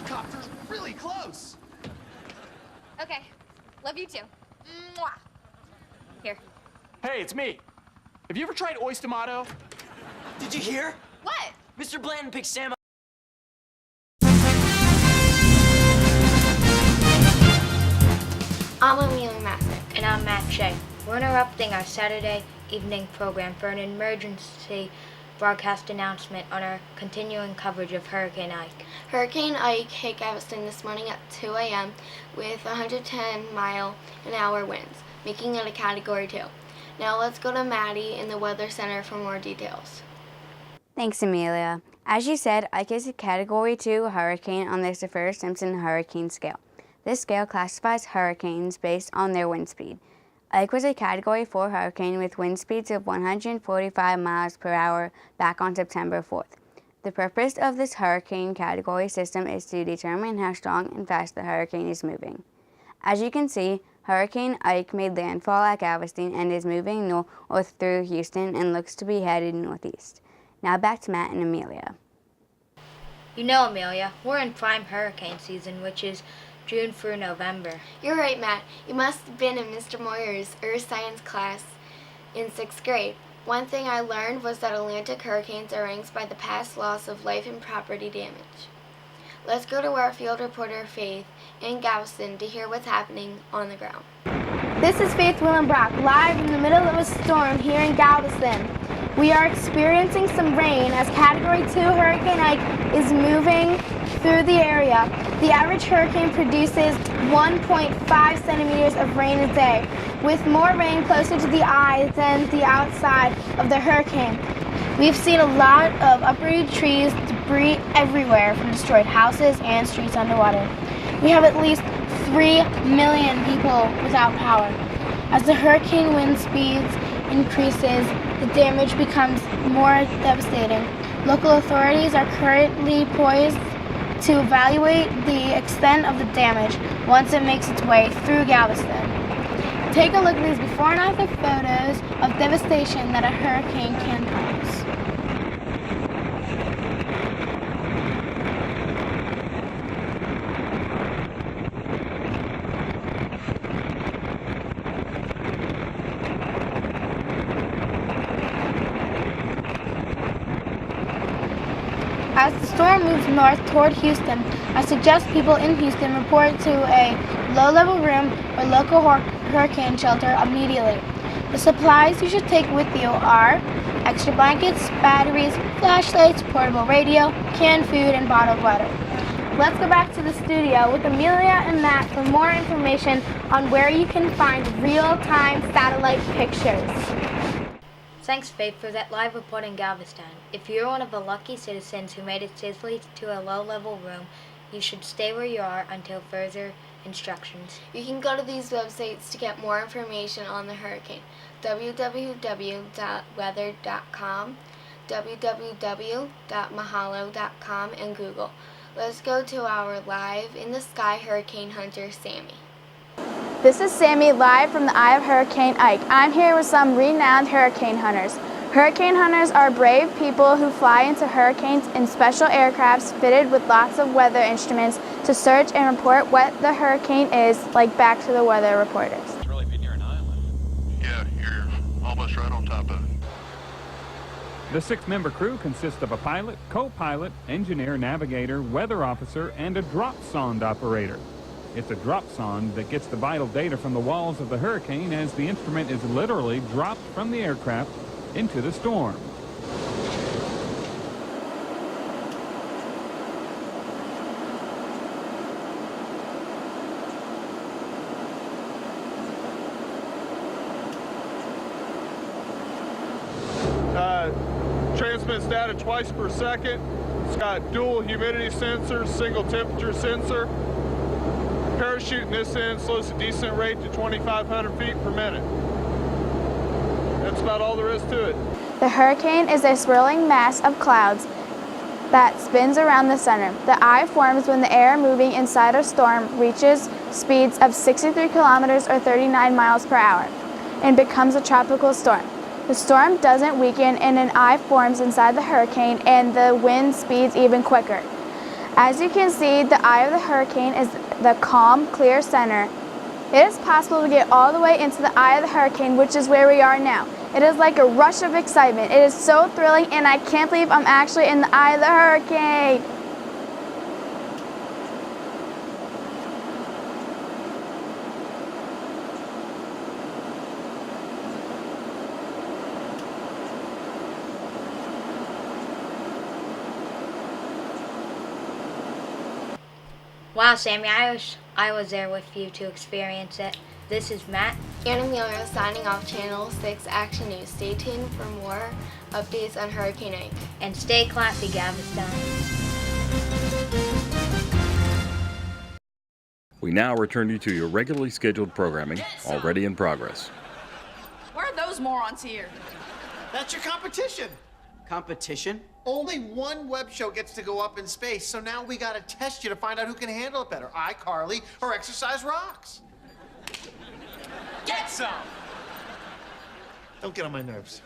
helicopter's really close. Okay. Love you too. Mwah. Here. Hey, it's me. Have you ever tried Oyster-Mato? Did you hear? What? Mr. Blanton picked Sam up. I'm Amelia Mather. And I'm Matt Shea. We're interrupting our Saturday evening program for an emergency broadcast announcement on our continuing coverage of Hurricane Ike. Hurricane Ike hit Galveston this morning at 2 a.m. with 110-mile-an-hour winds, making it a Category 2. Now let's go to Maddie in the Weather Center for more details. Thanks, Amelia. As you said, Ike is a Category 2 hurricane on the Saffir-Simpson hurricane scale. This scale classifies hurricanes based on their wind speed. Ike was a Category 4 hurricane with wind speeds of 145 miles per hour back on September 4th. The purpose of this hurricane category system is to determine how strong and fast the hurricane is moving. As you can see, Hurricane Ike made landfall at Galveston and is moving north through Houston and looks to be headed northeast. Now back to Matt and Amelia. You know, Amelia, we're in prime hurricane season, which is June through November. You're right, Matt. You must have been in Mr. Moyer's Earth Science class in 6th grade. One thing I learned was that Atlantic hurricanes are ranked by the past loss of life and property damage. Let's go to our field reporter, Faith, in Galveston to hear what's happening on the ground. This is Faith Willenbrock, live in the middle of a storm here in Galveston. We are experiencing some rain as Category 2 Hurricane Ike is moving through the area. The average hurricane produces 1.5 centimeters of rain a day, with more rain closer to the eye than the outside of the hurricane. We've seen a lot of uprooted trees, debris everywhere from destroyed houses and streets underwater. We have at least 3 million people without power. As the hurricane wind speeds increases, the damage becomes more devastating. Local authorities are currently poised to evaluate the extent of the damage once it makes its way through Galveston. Take a look at these before and after photos of devastation that a hurricane can cause. As the storm moves north toward Houston, I suggest people in Houston report to a low-level room or local hurricane shelter immediately. The supplies you should take with you are extra blankets, batteries, flashlights, portable radio, canned food, and bottled water. Let's go back to the studio with Amelia and Matt for more information on where you can find real-time satellite pictures. Thanks, Faith, for that live report in Galveston. If you're one of the lucky citizens who made it safely to a low-level room, you should stay where you are until further instructions. You can go to these websites to get more information on the hurricane: www.weather.com, www.mahalo.com, and Google. Let's go to our live in the sky hurricane hunter, Sammy. This is Sammy live from the eye of Hurricane Ike. I'm here with some renowned hurricane hunters. Hurricane hunters are brave people who fly into hurricanes in special aircrafts fitted with lots of weather instruments to search and report what the hurricane is, like back to the weather reporters. It's really been near an island. Yeah, you're almost right on top of it. The 6-member crew consists of a pilot, co-pilot, engineer, navigator, weather officer, and a drop sonde operator. It's a drop sonde that gets the vital data from the walls of the hurricane as the instrument is literally dropped from the aircraft into the storm. Transmits data twice per second. It's got dual humidity sensors, single temperature sensor. Parachute in this end slows the descent rate to 2,500 feet per minute. That's about all there is to it. The hurricane is a swirling mass of clouds that spins around the center. The eye forms when the air moving inside a storm reaches speeds of 63 kilometers or 39 miles per hour and becomes a tropical storm. The storm doesn't weaken and an eye forms inside the hurricane and the wind speeds even quicker. As you can see, the eye of the hurricane is the calm, clear center. It is possible to get all the way into the eye of the hurricane, which is where we are now. It is like a rush of excitement. It is so thrilling, and I can't believe I'm actually in the eye of the hurricane. Wow, Sammy, I was there with you to experience it. This is Matt. And Amelia signing off Channel 6 Action News. Stay tuned for more updates on Hurricane Ike. And stay classy, Galveston. We now return you to your regularly scheduled programming, already in progress. Where are those morons here? That's your competition. Competition? Only one web show gets to go up in space, so now we gotta test you to find out who can handle it better. iCarly or Exercise Rocks. Get some! Don't get on my nerves.